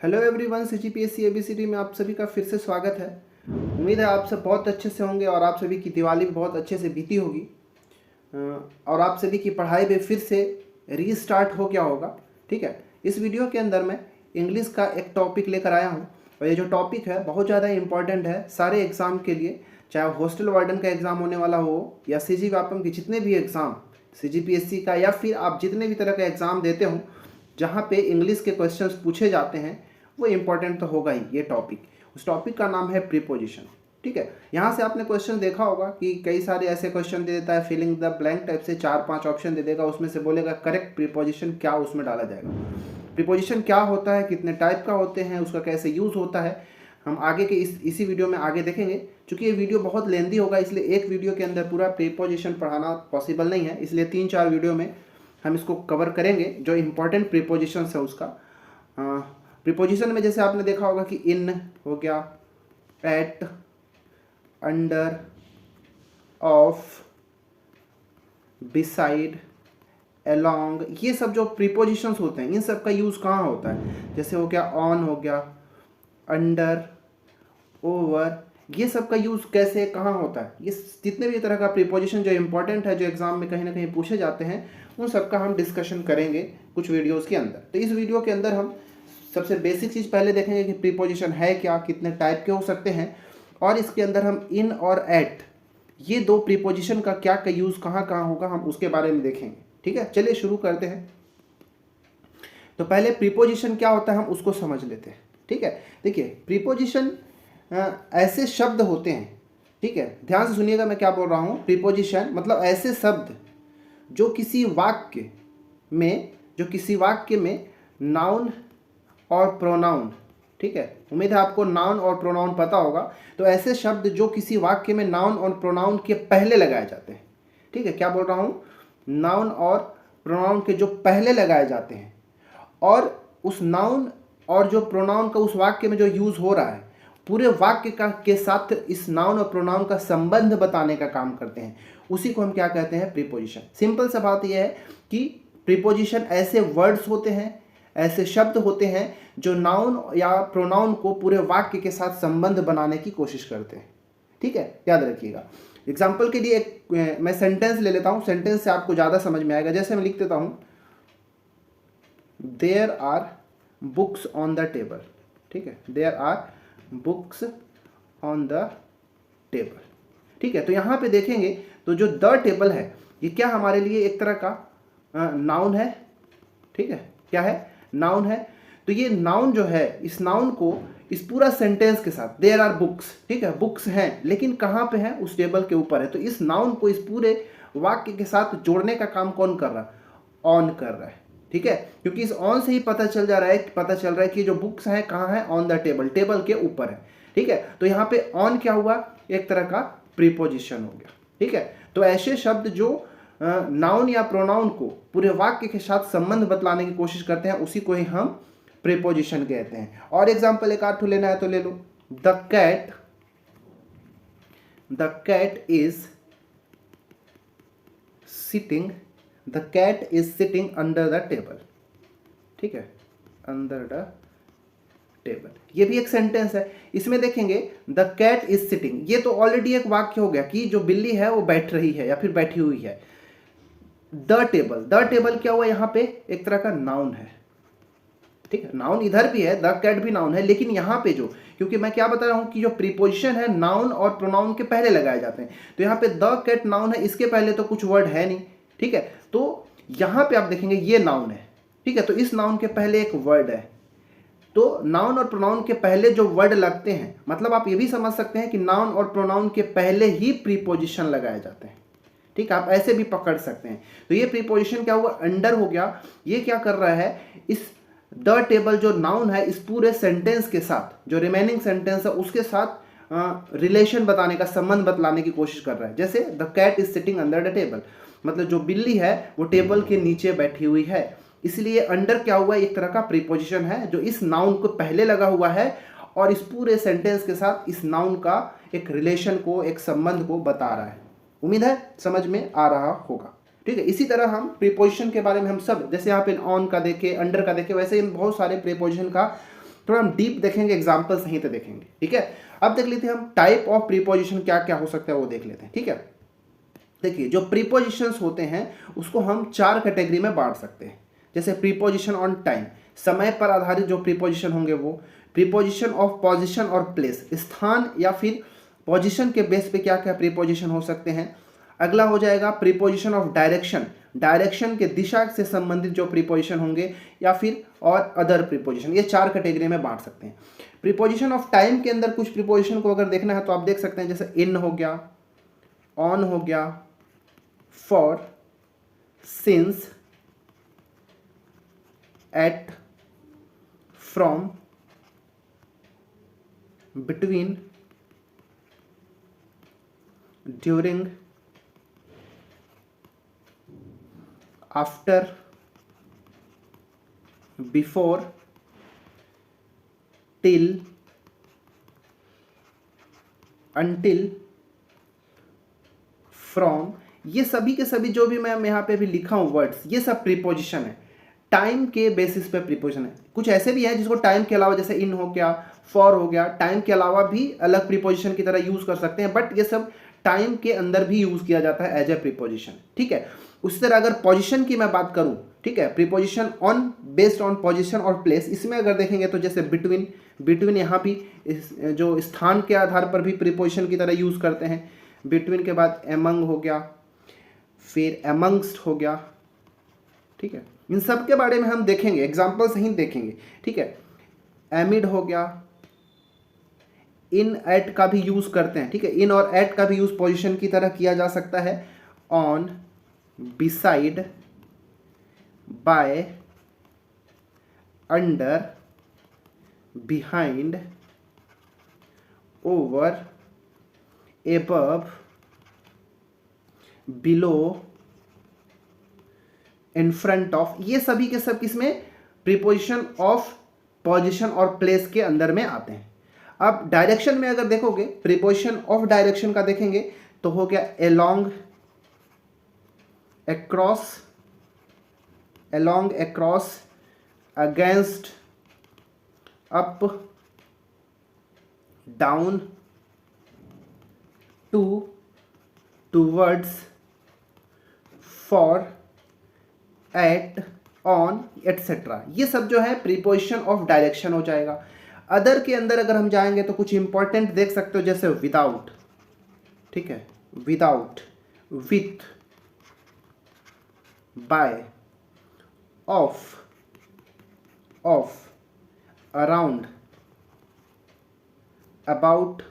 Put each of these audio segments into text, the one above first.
Hello everyone, CGPSC ABCD में आप सभी का फिर से स्वागत है। उम्मीद है आप सब बहुत अच्छे से होंगे और आप सभी की दिवाली भी बहुत अच्छे से बीती होगी और आप सभी की पढ़ाई भी फिर से रीस्टार्ट हो गया होगा। ठीक है, इस वीडियो के अंदर मैं इंग्लिश का एक टॉपिक लेकर आया हूँ और ये जो टॉपिक है बहुत ज़्यादा इंपॉर्टेंट है सारे एग्ज़ाम के लिए, चाहे हॉस्टल वार्डन का एग्ज़ाम होने वाला हो या सीजी व्यापम के जितने भी एग्ज़ाम, सीजीपीएससी का या फिर आप जितने भी तरह का एग्ज़ाम देते हो जहाँ पे इंग्लिश के क्वेश्चंस पूछे जाते हैं वो इम्पोर्टेंट तो होगा ही। ये टॉपिक, उस टॉपिक का नाम है प्रीपोजिशन। ठीक है, यहाँ से आपने क्वेश्चन देखा होगा कि कई सारे ऐसे क्वेश्चन दे देता है, फिलिंग द ब्लैंक टाइप से 4-5 ऑप्शन दे देगा, उसमें से बोलेगा करेक्ट प्रीपोजिशन क्या उसमें डाला जाएगा। प्रीपोजिशन क्या होता है, कितने टाइप का होते हैं, उसका कैसे यूज़ होता है, हम आगे के इसी वीडियो में आगे देखेंगे। चूँकि ये वीडियो बहुत लेंदी होगा इसलिए एक वीडियो के अंदर पूरा प्रीपोजिशन पढ़ाना पॉसिबल नहीं है, इसलिए 3-4 वीडियो में हम इसको कवर करेंगे जो इम्पोर्टेंट प्रीपोजिशन है उसका। प्रीपोजिशन में जैसे आपने देखा होगा कि इन हो गया, at, under, of, beside, along, ये सब जो प्रीपोजिशंस होते हैं इन सब का यूज़ कहाँ होता है। जैसे हो गया ऑन, हो गया अंडर, ओवर, ये सब का यूज़ कैसे कहाँ होता है। ये जितने भी तरह का प्रीपोजिशन जो इम्पोर्टेंट है, जो एग्ज़ाम में कहीं ना कहीं पूछे जाते हैं, उन सब का हम डिस्कशन करेंगे कुछ वीडियोज़ के अंदर। तो इस वीडियो के अंदर हम सबसे बेसिक चीज़ पहले देखेंगे कि प्रीपोजिशन है क्या, कितने टाइप के हो सकते हैं, और इसके अंदर हम इन और एट, ये दो प्रीपोजिशन का क्या का यूज़ कहाँ कहाँ होगा, हम उसके बारे में देखेंगे। ठीक है, चलिए शुरू करते हैं। तो पहले प्रीपोजिशन क्या होता है हम उसको समझ लेते हैं। ठीक है, देखिए प्रीपोजिशन ऐसे शब्द होते हैं, ठीक है, ध्यान से सुनिएगा मैं क्या बोल रहा हूँ। प्रीपोजिशन मतलब ऐसे शब्द जो किसी वाक्य में नाउन और प्रोनाउन, ठीक है, उम्मीद है आपको नाउन और प्रोनाउन पता होगा। तो ऐसे शब्द जो किसी वाक्य में नाउन और प्रोनाउन के पहले लगाए जाते हैं, ठीक है, क्या बोल रहा हूँ, नाउन और प्रोनाउन के जो पहले लगाए जाते हैं, और उस नाउन और जो प्रोनाउन का उस वाक्य में जो यूज़ हो रहा है पूरे वाक्य का के साथ इस नाउन और प्रोनाउन का संबंध बताने का काम करते हैं, उसी को हम क्या कहते हैं, प्रीपोजिशन। सिंपल सा बात यह है कि प्रीपोजिशन ऐसे वर्ड्स होते हैं, ऐसे शब्द होते हैं जो नाउन या प्रोनाउन को पूरे वाक्य के साथ संबंध बनाने की कोशिश करते हैं। ठीक है, याद रखिएगा। एग्जाम्पल के लिए एक मैं सेंटेंस ले लेता हूँ, सेंटेंस से आपको ज़्यादा समझ में आएगा। जैसे मैं लिख देता हूँ, there are books on the table. ठीक है, there are books on the table. ठीक है, तो यहाँ पे देखेंगे तो जो द टेबल है ये क्या हमारे लिए एक तरह का नाउन है। ठीक है, क्या है, नाउन है। तो ये नाउन जो है, इस नाउन को इस पूरा सेंटेंस के साथ, देयर आर बुक्स, ठीक है, बुक्स हैं लेकिन कहाँ पे है, उस टेबल के ऊपर है। तो इस नाउन को इस पूरे वाक्य के साथ जोड़ने का काम कौन कर रहा है, ऑन कर रहा है। ठीक है, क्योंकि इस ऑन से ही पता चल रहा है कि जो बुक्स हैं कहाँ है, ऑन द टेबल, टेबल के ऊपर है। ठीक है, तो यहाँ पे ऑन क्या हुआ, एक तरह का प्रीपोजिशन हो गया। ठीक है, तो ऐसे शब्द जो नाउन या प्रोनाउन को पूरे वाक्य के साथ संबंध बतलाने की कोशिश करते हैं उसी को ही हम प्रीपोजिशन कहते हैं। और एग्जांपल एक आध लेना है तो ले लो। The cat is sitting under the table. ठीक है, अंडर द टेबल, ये भी एक सेंटेंस है। इसमें देखेंगे द कैट इज सिटिंग, ये तो ऑलरेडी एक वाक्य हो गया कि जो बिल्ली है वो बैठ रही है या फिर बैठी हुई है। द टेबल क्या हुआ, यहाँ पे एक तरह का नाउन है। ठीक है, नाउन इधर भी है, द कैट भी नाउन है, लेकिन यहाँ पे जो, क्योंकि मैं क्या बता रहा हूँ कि जो प्रीपोजिशन है नाउन और प्रोनाउन के पहले लगाए जाते हैं, तो यहाँ पे द कैट नाउन है, इसके पहले तो कुछ वर्ड है नहीं। ठीक है, तो यहाँ पे आप देखेंगे ये नाउन है। ठीक है, तो इस नाउन के पहले एक वर्ड है। तो नाउन और प्रोनाउन के पहले जो वर्ड लगते हैं, मतलब आप ये भी समझ सकते हैं कि नाउन और प्रोनाउन के पहले ही प्रीपोजिशन लगाए जाते हैं। ठीक है, आप ऐसे भी पकड़ सकते हैं। तो ये प्रीपोजिशन क्या हुआ, अंडर हो गया। ये क्या कर रहा है, इस द टेबल जो नाउन है इस पूरे सेंटेंस के साथ, जो रिमेनिंग सेंटेंस है उसके साथ रिलेशन बताने का, संबंध बतलाने की कोशिश कर रहा है। जैसे the cat is sitting under the table, मतलब जो बिल्ली है वो टेबल के नीचे बैठी हुई है, इसलिए अंडर क्या हुआ, एक तरह का प्रीपोजिशन है जो इस नाउन को पहले लगा हुआ है और इस पूरे सेंटेंस के साथ इस नाउन का एक रिलेशन को, एक संबंध को बता रहा है। उम्मीद है समझ में आ रहा होगा। ठीक है, इसी तरह हम प्रीपोजिशन के बारे में हम सब, जैसे यहाँ पे ऑन का देखे, अंडर का देखे, वैसे इन बहुत सारे प्रीपोजिशन का थोड़ा हम डीप देखेंगे, एग्जाम्पल सही से देखेंगे, ठीक है। अब देख लेते हैं हम टाइप ऑफ प्रीपोजिशन क्या क्या हो सकता है वो देख लेते हैं, ठीक है। देखिए जो प्रीपोजिशंस होते हैं उसको हम 4 कैटेगरी में बांट सकते हैं। जैसे प्रीपोजिशन ऑन टाइम, समय पर आधारित जो प्रीपोजिशन होंगे वो, प्रीपोजिशन ऑफ पोजिशन और प्लेस, स्थान या फिर पोजिशन के बेस पे क्या क्या प्रीपोजिशन हो सकते हैं। अगला हो जाएगा प्रीपोजिशन ऑफ डायरेक्शन, डायरेक्शन के दिशा से संबंधित जो प्रीपोजिशन होंगे, या फिर और अदर प्रीपोजिशन। ये 4 कैटेगरी में बांट सकते हैं। प्रीपोजिशन ऑफ टाइम के अंदर कुछ प्रीपोजिशन को अगर देखना है तो आप देख सकते हैं, जैसे इन हो गया, ऑन हो गया, for, since, at, from, between, during, after, before, till, until, from. ये सभी के सभी जो भी मैं यहाँ पे भी लिखा हूँ वर्ड्स, ये सब प्रीपोजिशन है, टाइम के बेसिस पे प्रीपोजिशन है। कुछ ऐसे भी है जिसको टाइम के अलावा, जैसे इन हो गया, फॉर हो गया, टाइम के अलावा भी अलग प्रीपोजिशन की तरह यूज कर सकते हैं, बट ये सब टाइम के अंदर भी यूज किया जाता है एज ए प्रीपोजिशन, ठीक है। उसी तरह अगर पोजिशन की मैं बात करूं, ठीक है, preposition on based on position और प्लेस, इसमें अगर देखेंगे तो जैसे बिटवीन, बिटवीन यहाँ भी जो स्थान के आधार पर भी प्रीपोजिशन की तरह यूज करते हैं। बिटवीन के बाद एमंग हो गया, फिर एमंगस्ट हो गया, ठीक है। इन सब के बारे में हम देखेंगे, एग्जाम्पल सही देखेंगे, ठीक है। एमिड हो गया, इन एट का भी यूज करते हैं, ठीक है। इन और एट का भी यूज पोजीशन की तरह किया जा सकता है। On, beside, by, under, behind, over, above, below, in front of. ये सभी के सब किसमें, प्रीपोजिशन ऑफ पोजीशन और प्लेस के अंदर में आते हैं। अब डायरेक्शन में अगर देखोगे, प्रीपोजिशन ऑफ डायरेक्शन का देखेंगे तो हो गया along, across, along, across, against, up, down, to, towards, for, at, on, etcetera. ये सब जो है प्रीपोजिशन ऑफ डायरेक्शन हो जाएगा। अदर के अंदर अगर हम जाएंगे तो कुछ इंपॉर्टेंट देख सकते हो, जैसे विदाउट, ठीक है, without, with, by, of, of, around, about,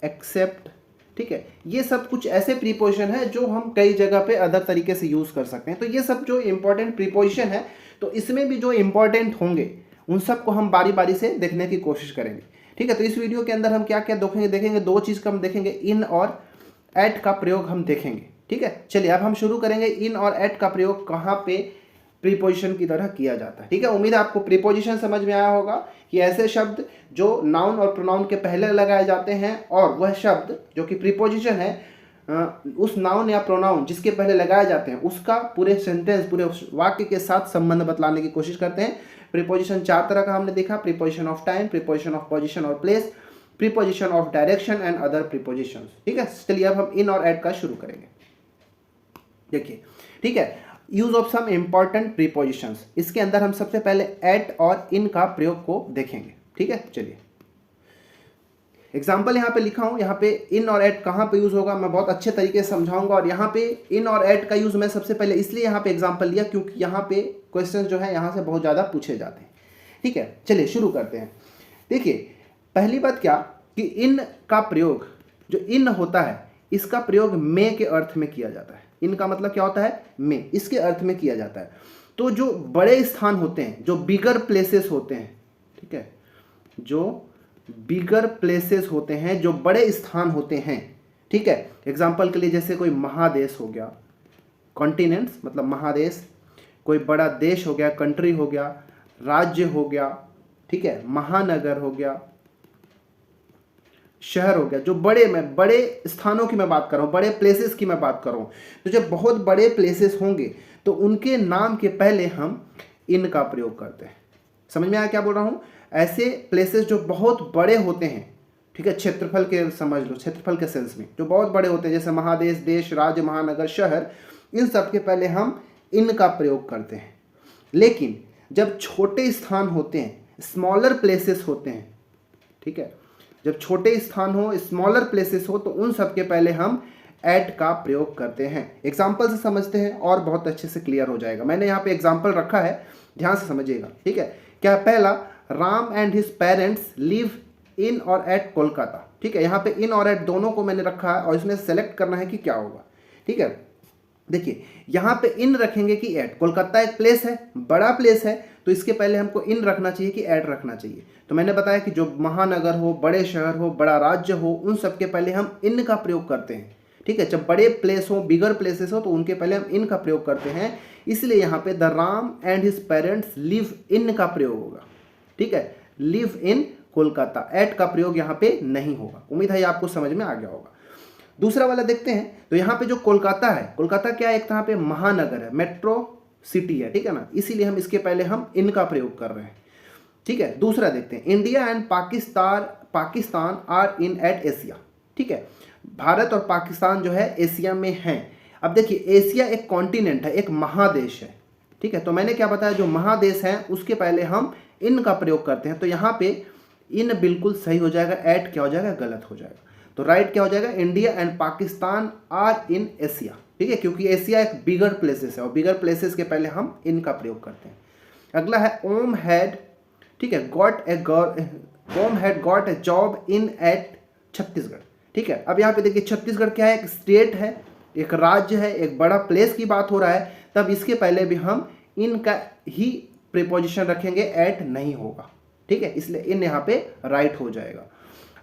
except, ठीक है। ये सब कुछ ऐसे प्रीपोजिशन है जो हम कई जगह पे अदर तरीके से यूज कर सकते हैं। तो ये सब जो इंपॉर्टेंट प्रीपोजिशन है, तो इसमें भी जो इंपॉर्टेंट होंगे उन सब को हम बारी बारी से देखने की कोशिश करेंगे, ठीक है। तो इस वीडियो के अंदर हम क्या क्या देखेंगे 2 चीज़ का हम देखेंगे, इन और एट का प्रयोग हम देखेंगे, ठीक है। चलिए अब हम शुरू करेंगे, इन और एट का प्रयोग कहाँ पे प्रीपोजिशन की तरह किया जाता है, ठीक है। उम्मीद है आपको प्रीपोजिशन समझ में आया होगा कि ऐसे शब्द जो नाउन और प्रोनाउन के पहले लगाए जाते हैं, और वह शब्द जो कि प्रीपोजिशन है उस नाउन या प्रोनाउन जिसके पहले लगाए जाते हैं उसका पूरे सेंटेंस, पूरे वाक्य के साथ संबंध बतलाने की कोशिश करते हैं। प्रीपोजिशन 4 तरह का हमने देखा, preposition of time, preposition of position और place, preposition of direction and other preposition, ठीक है। चलिए अब हम इन और एट का शुरू करेंगे। देखिए, ठीक है, use of some important prepositions. इसके अंदर हम सबसे पहले एट और इन का प्रयोग को देखेंगे, ठीक है। चलिए एग्जाम्पल यहाँ पे लिखा हूँ, यहाँ पे इन और एट कहाँ पे यूज होगा मैं बहुत अच्छे तरीके से समझाऊंगा। और यहाँ पे इन और एट का यूज मैं सबसे पहले इसलिए यहाँ पे एग्जाम्पल लिया क्योंकि यहाँ पे क्वेश्चन जो है यहाँ से बहुत ज़्यादा पूछे जाते हैं, ठीक है। चलिए शुरू करते हैं। देखिए पहली बात क्या कि इन का प्रयोग, जो इन होता है इसका प्रयोग मे के अर्थ में किया जाता है। इन का मतलब क्या होता है, मे, इसके अर्थ में किया जाता है। तो जो बड़े स्थान होते हैं, जो बिगर प्लेसेस होते हैं, ठीक है, जो बिगर प्लेसेस होते हैं, जो बड़े स्थान होते हैं, ठीक है। एग्जाम्पल के लिए जैसे कोई महादेश हो गया, कॉन्टिनेंट्स मतलब महादेश, कोई बड़ा देश हो गया, कंट्री हो गया, राज्य हो गया, ठीक है, महानगर हो गया, शहर हो गया। जो बड़े स्थानों की मैं बात कर रहा हूँ, बड़े प्लेसेस की मैं बात कर रहा हूँ। तो जब बहुत बड़े प्लेसेस होंगे तो उनके नाम के पहले हम इन का प्रयोग करते हैं। समझ में आया क्या बोल रहा हूँ? ऐसे प्लेसेस जो बहुत बड़े होते हैं, ठीक है, क्षेत्रफल के समझ लो, क्षेत्रफल के सेंस में जो बहुत बड़े होते हैं, जैसे महादेश, देश, राज्य, महानगर, शहर, इन सब के पहले हम इन का प्रयोग करते हैं। लेकिन जब छोटे स्थान होते हैं, स्मॉलर प्लेसेस होते हैं, ठीक है, जब छोटे स्थान हो, स्मॉलर प्लेसेस हो, तो उन सब के पहले हम एट का प्रयोग करते हैं। एग्जाम्पल से समझते हैं और बहुत अच्छे से क्लियर हो जाएगा। मैंने यहाँ पे एग्जाम्पल रखा है, ध्यान से समझिएगा, ठीक है। क्या पहला, Ram and his parents live in और एट कोलकाता, ठीक है। यहाँ पे इन और एट दोनों को मैंने रखा है और इसमें सेलेक्ट करना है कि क्या होगा, ठीक है। देखिए यहाँ पे इन रखेंगे कि एट, कोलकाता एक प्लेस है, बड़ा प्लेस है, तो इसके पहले हमको इन रखना चाहिए कि एट रखना चाहिए। तो मैंने बताया कि जो महानगर हो, बड़े शहर हो, बड़ा राज्य हो, उन सब के पहले हम इन का प्रयोग करते हैं, ठीक है। जब बड़े प्लेस हो, बिगर प्लेसेस हो, तो उनके पहले हम इन का प्रयोग करते हैं। इसलिए यहाँ पे the Ram and his parents live in का प्रयोग होगा, ठीक है, लिव इन कोलकाता। एट का प्रयोग यहाँ पे नहीं होगा। उम्मीद है आपको समझ में आ गया होगा। दूसरा वाला देखते हैं। तो यहाँ पे जो कोलकाता है, कोलकाता क्या है, एक तरह पे महानगर है, मेट्रो सिटी है, ठीक है ना, इसीलिए हम इसके पहले हम इन का प्रयोग कर रहे हैं, ठीक है। दूसरा देखते हैं, India and Pakistan are in at Asia, ठीक है। भारत और पाकिस्तान जो है एशिया में हैं। अब देखिए एशिया एक कॉन्टिनेंट है, एक महादेश है, ठीक है। तो मैंने क्या बताया, जो महादेश है उसके पहले हम इन का प्रयोग करते हैं। तो यहाँ पे इन बिल्कुल सही हो जाएगा, एट क्या हो जाएगा, गलत हो जाएगा। तो राइट क्या हो जाएगा, India and Pakistan are in Asia, ठीक है, क्योंकि एशिया एक बिगर प्लेसेस है और बिगर प्लेसेस के पहले हम इन का प्रयोग करते हैं। अगला है ओम हैड, ठीक है, Om had got a job in at Chhattisgarh, ठीक है। अब यहाँ पे देखिए छत्तीसगढ़ क्या है, एक स्टेट है, एक राज्य है, एक बड़ा प्लेस की बात हो रहा है, तब इसके पहले भी हम इन का ही प्रीपोजिशन रखेंगे, एट नहीं होगा, ठीक है, इसलिए इन यहाँ पे राइट हो जाएगा।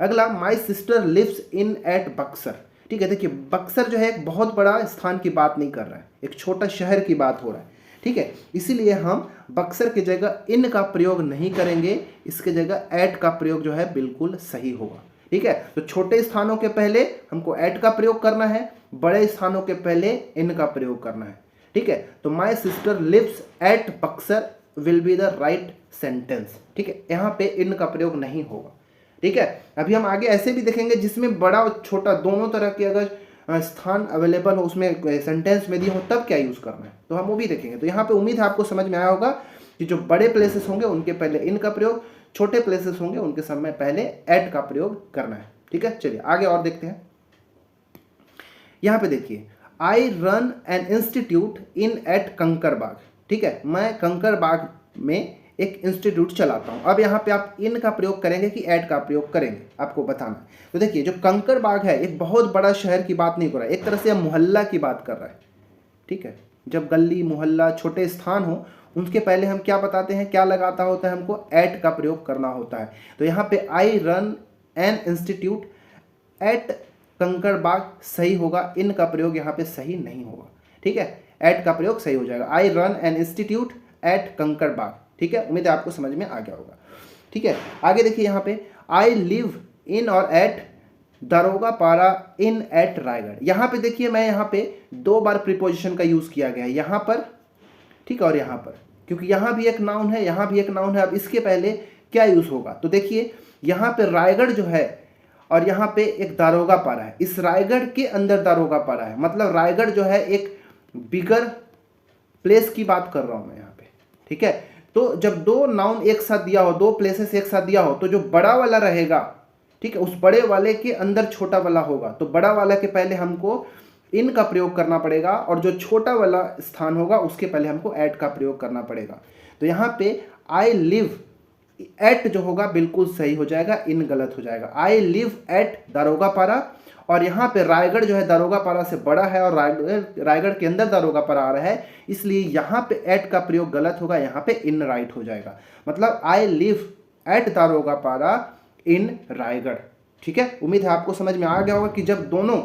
अगला, my sister lives in at Buxar, ठीक है। देखिए बक्सर जो है एक बहुत बड़ा स्थान की बात नहीं कर रहा है, एक छोटा शहर की बात हो रहा है, ठीक है। इसीलिए हम बक्सर की जगह इन का प्रयोग नहीं करेंगे, इसके जगह एट का प्रयोग जो है बिल्कुल सही होगा, ठीक है। तो छोटे स्थानों के पहले हमको एट का प्रयोग करना है, बड़े स्थानों के पहले इन का प्रयोग करना है, ठीक है। तो my sister lives at Buxar will be the right sentence, ठीक है, यहाँ पे इन का प्रयोग नहीं होगा, ठीक है। अभी हम आगे ऐसे भी देखेंगे जिसमें बड़ा और छोटा दोनों तरह के अगर स्थान अवेलेबल हो, उसमें सेंटेंस में दिए हो, तब क्या यूज करना है, तो हम वो भी देखेंगे। तो यहाँ पे उम्मीद है आपको समझ में आया होगा कि जो बड़े प्लेसेस होंगे उनके पहले इन का प्रयोग, छोटे प्लेसेस होंगे उनके समय पहले एट का प्रयोग करना है, ठीक है। चलिए आगे और देखते हैं। यहाँ पे देखिए, I run an institute in at Kankarbagh, ठीक है, मैं कंकरबाग में एक इंस्टीट्यूट चलाता हूं। अब यहाँ पे आप इन का प्रयोग करेंगे कि एट का प्रयोग करेंगे, आपको बताना है। तो देखिए जो कंकरबाग है एक बहुत बड़ा शहर की बात नहीं कर रहा है, एक तरह से मोहल्ला की बात कर रहा है, ठीक है। जब गली मोहल्ला छोटे स्थान हो उनके पहले हम क्या बताते हैं, क्या लगाता होता है, हमको एट का प्रयोग करना होता है। तो यहाँ पे आई run an institute eight Kankarbagh सही होगा, इन का प्रयोग यहाँ पे सही नहीं होगा, ठीक है। एट का प्रयोग सही हो जाएगा, आई run an institute eight Kankarbagh, ठीक है। उम्मीद है आपको समझ में आ गया होगा, ठीक है। आगे देखिए यहाँ पे, आई लिव इन और एट दारोगा पारा इन एट रायगढ़। यहाँ पे देखिए मैं यहाँ पे दो बार प्रीपोजिशन का यूज किया गया है, यहाँ पर, ठीक है, और यहाँ पर, क्योंकि यहाँ भी एक नाउन है, यहाँ भी एक नाउन है। अब इसके पहले क्या यूज होगा, तो देखिए यहाँ पे रायगढ़ जो है और यहाँ पे एक दारोगा पारा है, इस रायगढ़ के अंदर दारोगा पारा है, मतलब रायगढ़ जो है एक बिगर प्लेस की बात कर रहा हूं मैं यहाँ पे, ठीक है। तो जब दो नाउन एक साथ दिया हो, दो प्लेसेस एक साथ दिया हो, तो जो बड़ा वाला रहेगा, ठीक है, उस बड़े वाले के अंदर छोटा वाला होगा, तो बड़ा वाला के पहले हमको इन का प्रयोग करना पड़ेगा और जो छोटा वाला स्थान होगा उसके पहले हमको एट का प्रयोग करना पड़ेगा। तो यहाँ पे आई लिव, एट जो होगा बिल्कुल सही हो जाएगा, इन गलत हो जाएगा। आई लिव एट दारोगा पारा, और यहाँ पे रायगढ़ जो है दारोगा पारा से बड़ा है और रायगढ़ के अंदर दारोगा पारा आ रहा है, इसलिए यहाँ पे एट का प्रयोग गलत होगा, यहाँ पे इन राइट हो जाएगा। मतलब आई लिव एट दारोगा पारा इन रायगढ़, ठीक है। उम्मीद है आपको समझ में आ गया होगा कि जब दोनों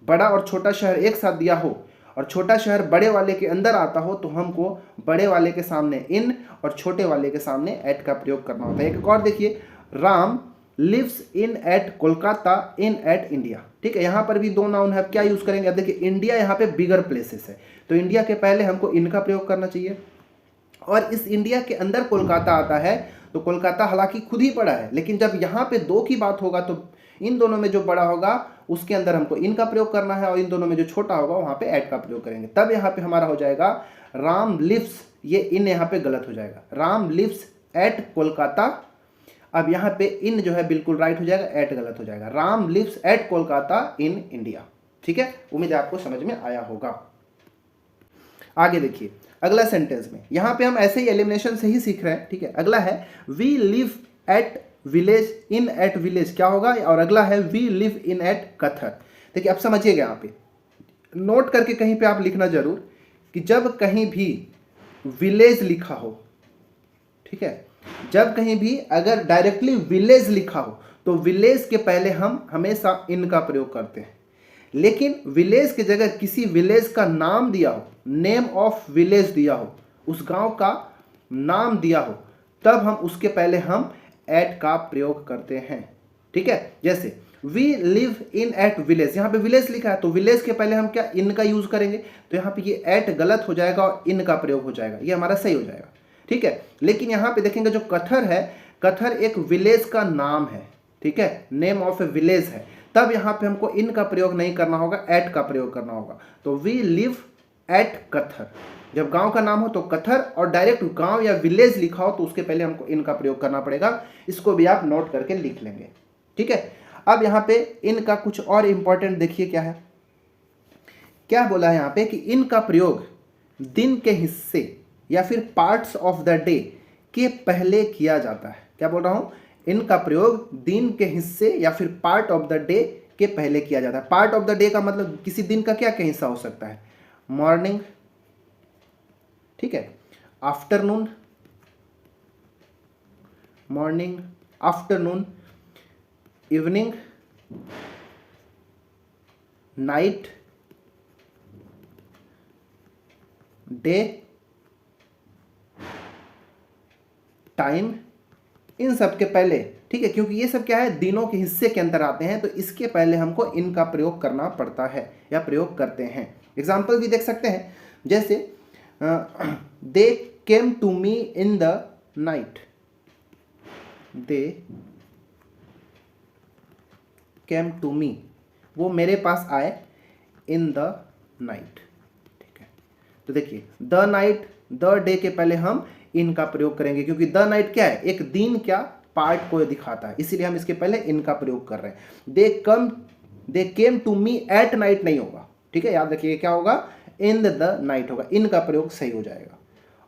बड़ा और छोटा शहर एक साथ दिया हो और छोटा शहर बड़े वाले के अंदर आता हो, तो हमको बड़े वाले के सामने इन और छोटे वाले के सामने एट का प्रयोग करना होता है। एक और देखिए, Ram lives in at Kolkata in at India, ठीक है। यहाँ पर भी दो नाउन है, क्या यूज करेंगे, अब देखिए इंडिया यहाँ पे बिगर प्लेसेस है, तो इंडिया के पहले हमको इन का प्रयोग करना चाहिए और इस इंडिया के अंदर कोलकाता आता है, तो कोलकाता हालांकि खुद ही बड़ा है, लेकिन जब यहाँ पे 2 की बात होगा तो इन दोनों में जो बड़ा होगा उसके अंदर हमको इन का प्रयोग करना है, और इन दोनों में जो छोटा होगा वहाँ पे एट का प्रयोग करेंगे। तब यहाँ पे हमारा हो जाएगा राम लिव्स, ये इन यहाँ पे गलत हो जाएगा, राम लिव्स एट कोलकाता। अब यहाँ पे इन जो है बिल्कुल राइट हो जाएगा, एट गलत हो जाएगा, Ram lives at Kolkata in India. ठीक है, उम्मीद है आपको समझ में आया होगा। आगे देखिए अगला सेंटेंस में, यहाँ पे हम ऐसे ही एलिमिनेशन से ही सीख रहे हैं। ठीक है, अगला है we live at village in at village, क्या होगा, और अगला है we live in at Kathar. देखिए अब समझिएगा, यहाँ पे नोट करके कहीं पे आप लिखना जरूर कि जब कहीं भी विलेज लिखा हो, ठीक है, जब कहीं भी अगर डायरेक्टली विलेज लिखा हो तो विलेज के पहले हम हमेशा इन का प्रयोग करते हैं, लेकिन विलेज की जगह किसी विलेज का नाम दिया हो, नेम ऑफ विलेज दिया हो, उस गांव का नाम दिया हो, तब हम उसके पहले हम एट का प्रयोग करते हैं। ठीक है, जैसे we live in at village, यहाँ पे विलेज लिखा है तो विलेज के पहले हम क्या इन का यूज करेंगे, तो यहाँ पे ये एट गलत हो जाएगा और इन का प्रयोग हो जाएगा, ये हमारा सही हो जाएगा। ठीक है, लेकिन यहाँ पे देखेंगे जो कथर है, कथर एक विलेज का नाम है, ठीक है, नेम ऑफ ए विलेज है, तब यहाँ पे हमको इन का प्रयोग नहीं करना होगा, एट का प्रयोग करना होगा। तो वी लिव एट कथर, जब गांव का नाम हो तो कथर, और डायरेक्ट गांव या विलेज लिखा हो तो उसके पहले हमको इन का प्रयोग करना पड़ेगा। इसको भी आप नोट करके लिख लेंगे। ठीक है, अब यहाँ पे इन का कुछ और इंपॉर्टेंट देखिए क्या है, क्या बोला है यहाँ पे कि इन का प्रयोग दिन के हिस्से या फिर पार्ट्स ऑफ द डे के पहले किया जाता है। क्या बोल रहा हूँ, इनका प्रयोग दिन के हिस्से या फिर पार्ट ऑफ द डे के पहले किया जाता है। पार्ट ऑफ द डे का मतलब किसी दिन का क्या क्या हिस्सा हो सकता है, मॉर्निंग, ठीक है, afternoon, morning, afternoon, evening, night, day, time, इन सब के पहले, ठीक है, क्योंकि ये सब क्या है दिनों के हिस्से के अंदर आते हैं, तो इसके पहले हमको इनका प्रयोग करना पड़ता है या प्रयोग करते हैं। एग्जाम्पल भी देख सकते हैं, जैसे they came to me in the night, they came to me, वो मेरे पास आए, इन द नाइट। ठीक है, तो देखिए द नाइट, द डे के पहले हम इनका प्रयोग करेंगे, क्योंकि द नाइट क्या है, एक दिन क्या पार्ट को दिखाता है, इसीलिए हम इसके पहले इनका प्रयोग कर रहे हैं। They came to me at night नहीं होगा, ठीक है, याद रखिए क्या होगा, इन द नाइट होगा, इनका प्रयोग सही हो जाएगा।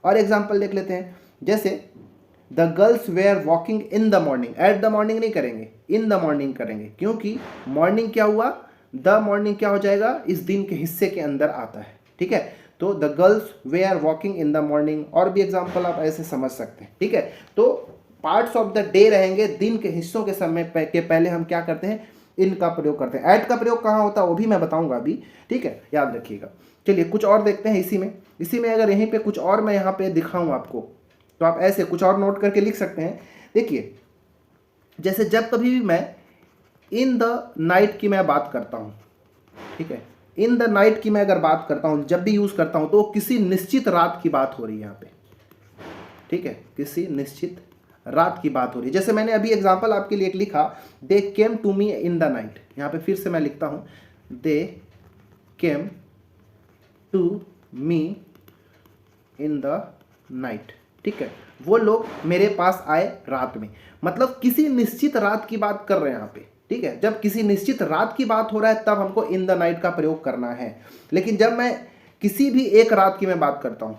और एग्जाम्पल देख लेते हैं, जैसे the girls were walking in the morning, at the morning नहीं करेंगे, इन द मॉर्निंग करेंगे, क्योंकि मॉर्निंग क्या हुआ, द मॉर्निंग क्या हो जाएगा, इस दिन के हिस्से के अंदर आता है। ठीक है, तो the girls were walking in the morning, और भी एग्जाम्पल आप ऐसे समझ सकते हैं। ठीक है, तो पार्ट्स ऑफ द डे रहेंगे, दिन के हिस्सों के समय के पहले हम क्या करते हैं, इनका प्रयोग करते हैं। एट का प्रयोग कहाँ होता है वो भी मैं बताऊंगा अभी, ठीक है, याद रखिएगा। चलिए कुछ और देखते हैं इसी में अगर यहीं पे कुछ और मैं यहाँ पे दिखाऊं आपको, तो आप ऐसे कुछ और नोट करके लिख सकते हैं। देखिए जैसे जब कभी भी मैं इन द नाइट की मैं बात करता हूँ, ठीक है, इन द नाइट की मैं अगर बात करता हूँ, जब भी यूज करता हूँ, तो किसी निश्चित रात की बात हो रही है यहाँ पे। ठीक है, किसी निश्चित रात की बात हो रही है। जैसे मैंने अभी एग्जांपल आपके लिए एक लिखा, they came to me in the night, यहाँ पे फिर से मैं लिखता हूँ, they came to me in the night. ठीक है, वो लोग मेरे पास आए रात में, मतलब किसी निश्चित रात की बात कर रहे हैं यहाँ पे। ठीक है, जब किसी निश्चित रात की बात हो रहा है तब हमको इन द नाइट का प्रयोग करना है। लेकिन जब मैं किसी भी एक रात की मैं बात करता हूँ,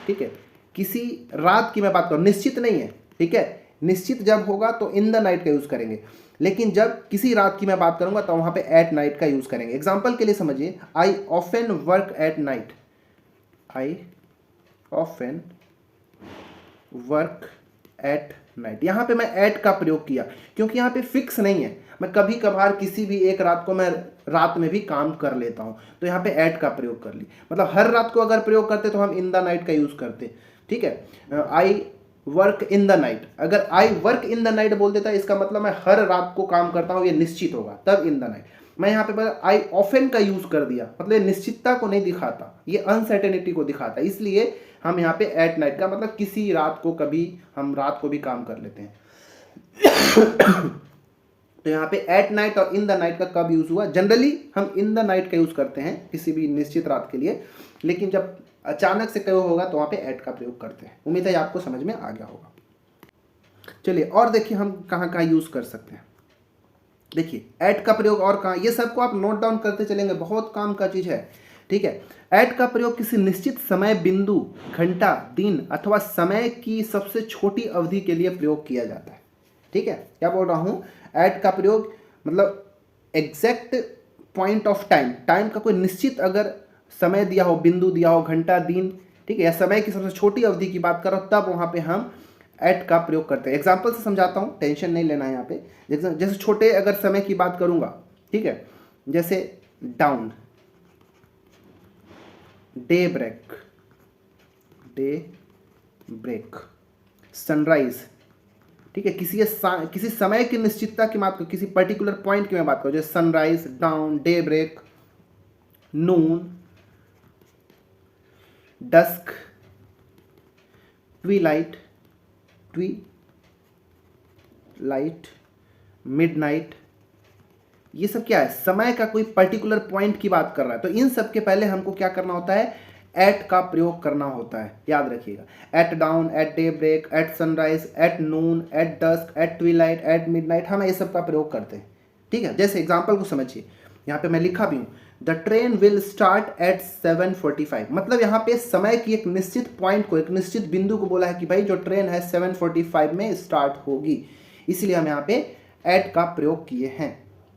ठीक है, किसी रात की मैं बात करूँ, निश्चित नहीं है, ठीक है, निश्चित जब होगा तो इन द नाइट का यूज करेंगे, लेकिन जब किसी रात की मैं बात करूंगा तो वहां पे एट नाइट का यूज करेंगे। एग्जांपल के लिए समझिए, I often work at night, I often work at night, यहां पे मैं एट का प्रयोग किया क्योंकि यहां पे फिक्स नहीं है, मैं कभी कभार किसी भी एक रात को मैं रात में भी काम कर लेता हूं, तो यहाँ पे एट का प्रयोग कर ली। मतलब हर रात को अगर प्रयोग करते तो हम इन द नाइट का यूज करते। ठीक है, I work in the night, अगर I work in the night बोल देता है इसका मतलब मैं हर रात को काम करता हूँ, ये निश्चित होगा, तब इन द नाइट। मैं यहाँ पे आई ऑफन का यूज कर दिया, मतलब निश्चितता को नहीं दिखाता, ये अनसर्टेनिटी को दिखाता है, इसलिए हम यहाँ पे एट नाइट का मतलब किसी रात को, कभी हम रात को भी काम कर लेते हैं। तो यहाँ पे एट नाइट और इन द नाइट का कब यूज हुआ? जनरली हम इन द नाइट का यूज करते हैं किसी भी निश्चित रात के लिए, लेकिन जब अचानक से कहीं होगा तो वहाँ पे एट का प्रयोग करते हैं। उम्मीद है आपको समझ में आ गया होगा। चलिए और देखिए हम कहाँ कहाँ यूज कर सकते हैं। देखिए एट का प्रयोग और कहाँ, ये सबको आप नोट डाउन करते चलेंगे, बहुत काम का चीज है। ठीक है, एट का प्रयोग किसी निश्चित समय बिंदु, घंटा, दिन अथवा समय की सबसे छोटी अवधि के लिए प्रयोग किया जाता है। ठीक है, क्या बोल रहा हूँ? एट का प्रयोग मतलब exact point of time, time का कोई निश्चित अगर समय दिया हो, बिंदु दिया हो, घंटा, दिन, ठीक है, या समय की सबसे छोटी अवधि की बात करो, तब वहाँ पे हम एट का प्रयोग करते हैं। एग्जाम्पल से समझाता हूँ, टेंशन नहीं लेना है यहाँ पे। जैसे छोटे अगर समय की बात करूँगा, ठीक है, जैसे डाउन, डे ब्रेक, सनराइज, ठीक है, किसी समय की निश्चितता की बात करो, किसी पर्टिकुलर पॉइंट की मैं बात करूँ, जैसे सनराइज, डाउन, डे ब्रेक, नून, डस्क, ट्वीलाइट, मिडनाइट, ये सब क्या है? समय का कोई पर्टिकुलर पॉइंट की बात कर रहा है। तो इन सब के पहले हमको क्या करना होता है? एट का प्रयोग करना होता है, याद रखिएगा। At dawn, at daybreak, at sunrise, at noon, at dusk, at twilight, at midnight, हम ये सब का प्रयोग करते हैं। ठीक है, जैसे एग्जांपल को समझिए, यहाँ पे मैं लिखा भी हूँ, the train will start at 7:45। मतलब यहाँ पे समय की एक निश्चित पॉइंट को, एक निश्चित बिंदु को बोला है कि भाई जो ट्रेन है 7:45 में स्टार्ट होगी, इसलिए हम यहाँ पे एट का प्रयोग किए हैं।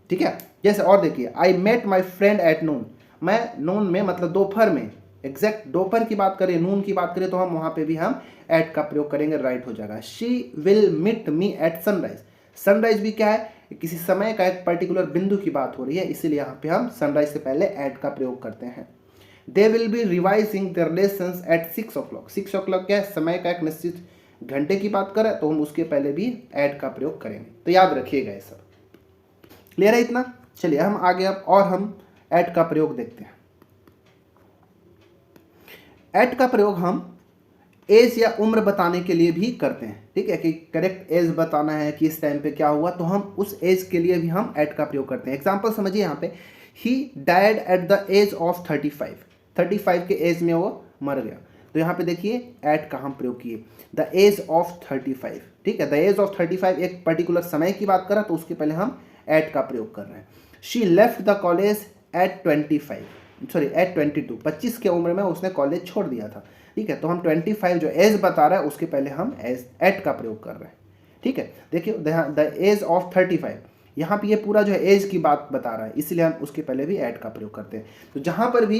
ठीक है, जैसे और देखिए, I met my friend at noon, मैं नून में मतलब दोपहर में, एग्जैक्ट दोपहर की बात करें, नून की बात करें, तो हम वहां पे भी हम एट का प्रयोग करेंगे, राइट हो जाएगा। She will meet me at sunrise, sunrise भी क्या है? किसी समय का एक पर्टिकुलर बिंदु की बात हो रही है, इसीलिए यहाँ पे हम सनराइज से पहले एट का प्रयोग करते हैं। They will be revising their lessons at 6 o'clock, 6 o'clock क्या है? समय का एक निश्चित घंटे की बात करें तो हम उसके पहले भी एट का प्रयोग करेंगे। तो याद रखिएगा ये सब। क्लियर है इतना? चलिए हम आगे अब और हम एट का प्रयोग देखते हैं। एट का प्रयोग हम एज या उम्र बताने के लिए भी करते हैं। ठीक है, कि करेक्ट एज बताना है कि इस टाइम पे क्या हुआ, तो हम उस एज के लिए भी हम एट का प्रयोग करते हैं। एग्जांपल समझिए, यहाँ पे he died at the age of 35 के एज में वो मर गया। तो यहाँ पे देखिए एट का हम प्रयोग किए, द एज ऑफ 35। ठीक है, द एज ऑफ 35 एक पर्टिकुलर समय की बात करा, तो उसके पहले हम एट का प्रयोग कर रहे हैं। She left the college eight 22, 25 की उम्र में उसने कॉलेज छोड़ दिया था। ठीक है, तो हम 25 जो एज बता रहा है उसके पहले हम एट का प्रयोग कर रहे हैं। ठीक है, देखिए द एज ऑफ 35, यहाँ पे ये पूरा जो है एज की बात बता रहा है, इसलिए हम उसके पहले भी एट का प्रयोग करते हैं। तो जहाँ पर भी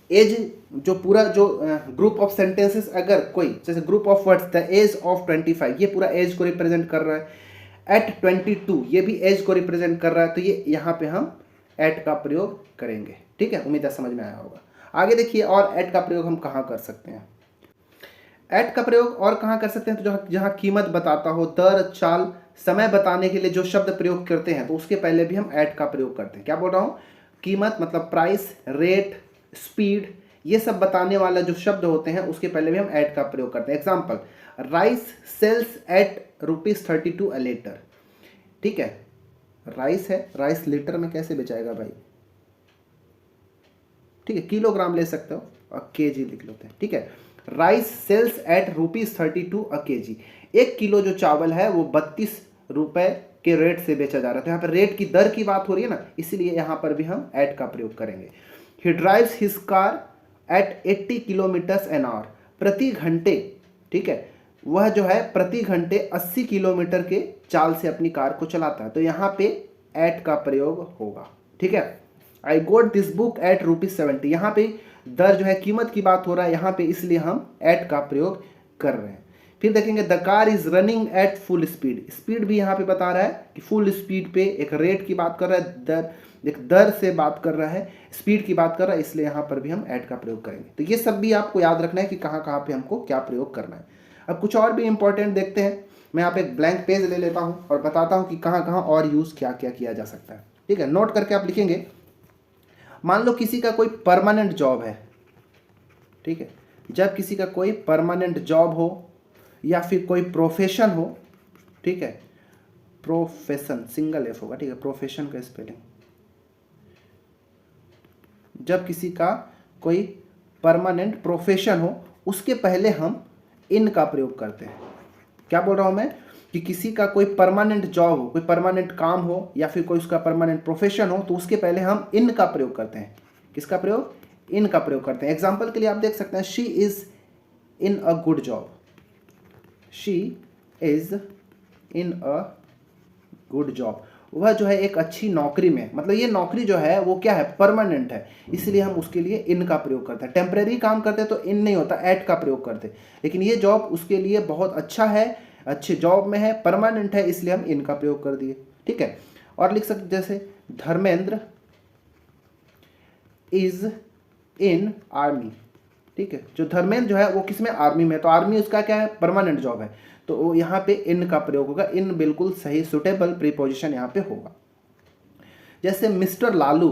एज, जो पूरा जो ग्रुप ऑफ सेंटेंसेस, अगर कोई जैसे group of words, the age of 25, ये पूरा एज को रिप्रेजेंट कर रहा है। एट 22 ये भी एज को रिप्रेजेंट कर रहा है, तो ये यहाँ पे हम एट का प्रयोग करेंगे। ठीक है, उम्मीद है समझ में आया होगा। आगे देखिए और एट का प्रयोग हम कहाँ कर सकते हैं। एट का प्रयोग और कहाँ कर सकते हैं? तो जहाँ कीमत बताता हो, दर, चाल, समय बताने के लिए जो शब्द प्रयोग करते हैं, तो उसके पहले भी हम एट का प्रयोग करते हैं। क्या बोल रहा हूँ? कीमत मतलब प्राइस, रेट, स्पीड, ये सब बताने वाला जो शब्द होते हैं उसके पहले भी हम एट का प्रयोग करते हैं। Example, rice sells at ₹32 a litre. ठीक है, राइस है, राइस लीटर में कैसे बेचाएगा भाई? ठीक है, किलोग्राम ले सकते हो और केजी लिख लेते हैं। ठीक है, rice sells at ₹32 a KG. 1 kilo जो चावल है वो 32 रुपए के रेट से बेचा जा रहा है। तो यहाँ पर रेट की दर की बात हो रही है ना, इसीलिए यहाँ पर भी हम एट का प्रयोग करेंगे। ही drives his car eight 80 kilometres an hour, प्रति घंटे। ठीक है, वह जो है प्रति घंटे 80 किलोमीटर के चाल से अपनी कार को चलाता है, तो यहाँ पे एट का प्रयोग होगा। ठीक है, आई गोट दिस बुक एट ₹70, यहाँ पे दर जो है कीमत की बात हो रहा है यहाँ पे, इसलिए हम एट का प्रयोग कर रहे हैं। फिर देखेंगे the car is running at full speed, speed भी यहाँ पे बता रहा है कि फुल स्पीड पे, एक रेट की बात कर रहा है, दर से बात कर रहा है, स्पीड की बात कर रहा है, इसलिए यहाँ पर भी हम एट का प्रयोग करेंगे। तो ये सब भी आपको याद रखना है कि कहाँ कहाँ पे हमको क्या प्रयोग करना है। अब कुछ और भी इंपॉर्टेंट देखते हैं। मैं यहाँ पे एक ब्लैंक पेज ले लेता हूँ और बताता हूँ कि कहाँ कहाँ और यूज़ क्या क्या किया जा सकता है। ठीक है, नोट करके आप लिखेंगे। मान लो किसी का कोई परमानेंट जॉब है, ठीक है, जब किसी का कोई परमानेंट जॉब हो या फिर कोई प्रोफेशन हो, ठीक है, प्रोफेशन सिंगल एफ होगा, ठीक है, प्रोफेशन का स्पेलिंग, जब किसी का कोई परमानेंट प्रोफेशन हो उसके पहले हम इन का प्रयोग करते हैं। क्या बोल रहा हूं मैं कि किसी का कोई परमानेंट जॉब हो, कोई परमानेंट काम हो या फिर कोई उसका परमानेंट प्रोफेशन हो तो उसके पहले हम इन का प्रयोग करते हैं। किसका प्रयोग? इन का प्रयोग करते हैं। एग्जाम्पल के लिए आप देख सकते हैं, she is in a good job, she is in a good job, वह जो है एक अच्छी नौकरी में, मतलब ये नौकरी जो है वो क्या है, परमानेंट है, इसलिए हम उसके लिए इन का प्रयोग करते हैं। टेम्परेरी काम करते तो इन नहीं होता, एट का प्रयोग करते, लेकिन ये जॉब उसके लिए बहुत अच्छा है, अच्छे जॉब में है, परमानेंट है, इसलिए हम इन का प्रयोग कर दिए। ठीक है, और लिख सकते जैसे धर्मेंद्र इज इन आर्मी, ठीक है, जो धर्मेंद्र जो है वो किसमें, आर्मी में, तो आर्मी उसका क्या है, परमानेंट जॉब है, तो यहाँ पे इन का प्रयोग होगा। इन बिल्कुल सही सुटेबल प्रीपोजिशन यहाँ पे होगा। जैसे मिस्टर लालू,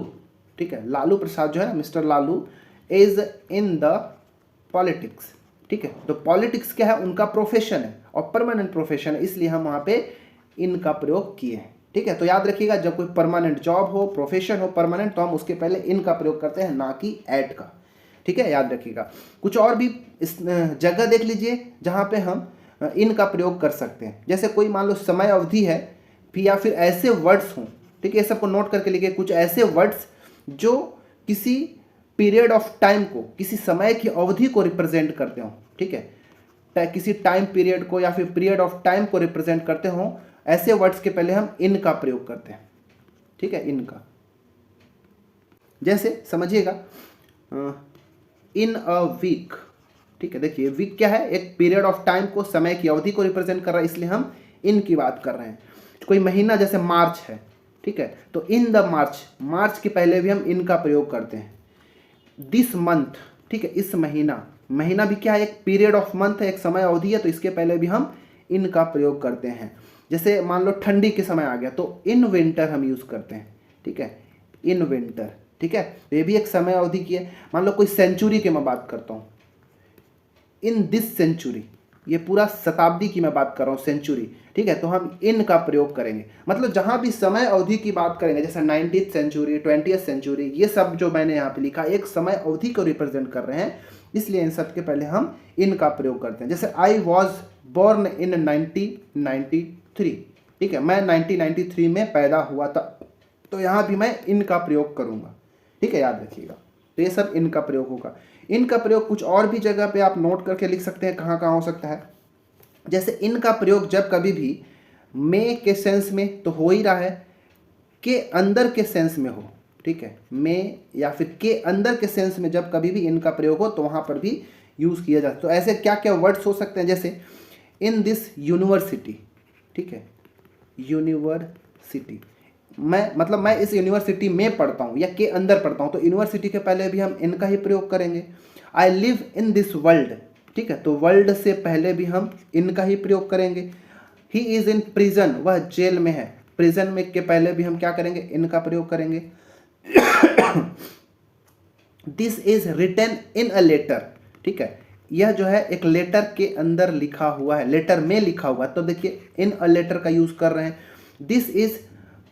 ठीक है, लालू प्रसाद जो है ना, mister Lalu is in the politics, ठीक है, तो पॉलिटिक्स क्या है, उनका प्रोफेशन है और परमानेंट प्रोफेशन है, इसलिए हम वहाँ पे इन का प्रयोग किए हैं। ठीक है, तो याद रखिएगा जब कोई परमानेंट जॉब हो, प्रोफेशन हो परमानेंट, तो हम उसके पहले इन का प्रयोग करते हैं, ना कि एट का। ठीक है, याद रखिएगा। कुछ और भी इस जगह देख लीजिए जहाँ पे हम इन का प्रयोग कर सकते हैं। जैसे कोई मान लो समय अवधि है, फिर या फिर ऐसे वर्ड्स हों, ठीक है, ये सबको नोट करके लिखिए, कुछ ऐसे वर्ड्स जो किसी पीरियड ऑफ टाइम को, किसी समय की अवधि को रिप्रेजेंट करते हों, ठीक है, किसी टाइम पीरियड को या फिर पीरियड ऑफ टाइम को रिप्रेजेंट करते हों, ऐसे वर्ड्स के पहले हम इन का प्रयोग करते हैं। ठीक है, इन का, जैसे समझिएगा इन अ वीक, ठीक है, देखिए वीक क्या है, एक पीरियड ऑफ टाइम को, समय की अवधि को रिप्रेजेंट कर रहा है, इसलिए हम इन की बात कर रहे हैं। कोई महीना जैसे मार्च है, ठीक है, तो इन द मार्च, मार्च के पहले भी हम इन का प्रयोग करते हैं। दिस मंथ, ठीक है, इस महीना, महीना भी क्या है, एक पीरियड ऑफ मंथ है, एक समय अवधि है, तो इसके पहले भी हम इन का प्रयोग करते हैं। जैसे मान लो ठंडी के समय आ गया तो इन विंटर हम यूज़ करते हैं। ठीक है, इन विंटर, ठीक है, ये भी एक समय अवधि की है। मान लो कोई सेंचुरी की मैं बात करता हूँ, इन दिस सेंचुरी, ये पूरा शताब्दी की मैं बात कर रहा हूँ, सेंचुरी, ठीक है, तो हम इन का प्रयोग करेंगे। मतलब जहाँ भी समय अवधि की बात करेंगे, जैसे 19th सेंचुरी, 20th सेंचुरी, ये सब जो मैंने यहाँ पे लिखा एक समय अवधि को रिप्रेजेंट कर रहे हैं, इसलिए इन सब के पहले हम इन का प्रयोग करते हैं। जैसे आई वॉज बोर्न इन 1993, ठीक है, मैं 1993 में पैदा हुआ था, तो यहाँ भी मैं इन का प्रयोग करूँगा। ठीक है, याद रखिएगा, तो ये सब इन का प्रयोग होगा। इन का प्रयोग कुछ और भी जगह पे आप नोट करके लिख सकते हैं, कहाँ कहाँ हो सकता है। जैसे इन का प्रयोग जब कभी भी मे के सेंस में तो हो ही रहा है, के अंदर के सेंस में हो, ठीक है, मे या फिर के अंदर के सेंस में जब कभी भी इन का प्रयोग हो तो वहाँ पर भी यूज़ किया जाता है। तो ऐसे क्या क्या वर्ड्स हो सकते हैं, जैसे इन दिस यूनिवर्सिटी, ठीक है, यूनिवर्सिटी, मैं इस यूनिवर्सिटी में पढ़ता हूँ या के अंदर पढ़ता हूँ, तो यूनिवर्सिटी के पहले भी हम इनका ही प्रयोग करेंगे। I live in this world, ठीक है, तो वर्ल्ड से पहले भी हम इनका ही प्रयोग करेंगे। ही इज़ इन प्रिजन, वह जेल में है, प्रिजन में के पहले भी हम क्या करेंगे, इनका प्रयोग करेंगे। This is written in a letter, ठीक है, यह जो है एक लेटर के अंदर लिखा हुआ है, लेटर में लिखा हुआ है, तो देखिए इन अ लेटर का यूज कर रहे हैं। This is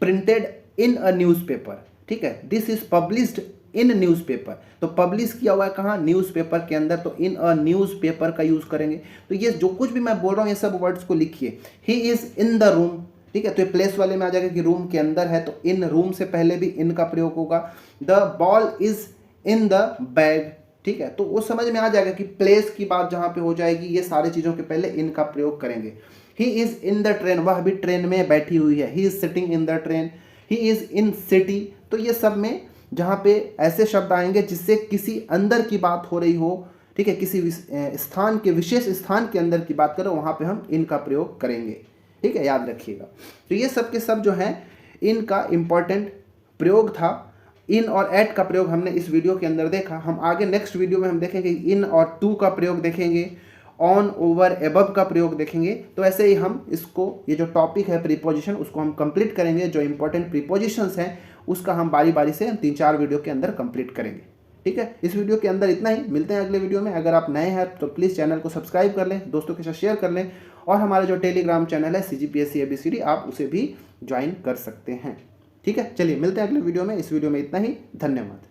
printed in a newspaper, ठीक है, this is published in newspaper, तो पब्लिश किया हुआ है कहाँ, न्यूज़पेपर के अंदर, तो इन अ न्यूज़पेपर का यूज करेंगे। तो ये जो कुछ भी मैं बोल रहा हूँ ये सब वर्ड्स को लिखिए। He is in the room, ठीक है, तो ये प्लेस वाले में आ जाएगा कि रूम के अंदर है, तो इन रूम से पहले भी इन का प्रयोग होगा। The ball is in the bag, ठीक है, तो वो समझ में आ जाएगा कि प्लेस की बात जहाँ पे हो जाएगी ये सारी चीज़ों के पहले इन का प्रयोग करेंगे। He is in the train, वह भी ट्रेन में बैठी हुई है। He is sitting in the train, he is in city, तो ये सब में जहाँ पे ऐसे शब्द आएंगे जिससे किसी अंदर की बात हो रही हो, ठीक है, किसी स्थान के, विशेष स्थान के अंदर की बात करो, वहाँ पे हम इनका प्रयोग करेंगे। ठीक है, याद रखिएगा। तो ये सब के सब जो हैं इनका इम्पॉर्टेंट प्रयोग था। इन और एट का प्रयोग हमने इस वीडियो के अंदर देखा। हम आगे नेक्स्ट वीडियो में हम देखेंगे इन और टू का प्रयोग देखेंगे, ऑन, ओवर, एबव का प्रयोग देखेंगे। तो ऐसे ही हम इसको, ये जो टॉपिक है प्रीपोजिशन, उसको हम कंप्लीट करेंगे। जो इंपॉर्टेंट प्रीपोजिशंस हैं उसका हम बारी बारी से 3-4 वीडियो के अंदर कंप्लीट करेंगे। ठीक है, इस वीडियो के अंदर इतना ही, मिलते हैं अगले वीडियो में। अगर आप नए हैं तो प्लीज़ चैनल को सब्सक्राइब कर लें, दोस्तों के साथ शेयर कर लें, और हमारा जो टेलीग्राम चैनल है CGPSC ABCD, आप उसे भी ज्वाइन कर सकते हैं। ठीक है, चलिए मिलते हैं अगले वीडियो में। इस वीडियो में इतना ही, धन्यवाद।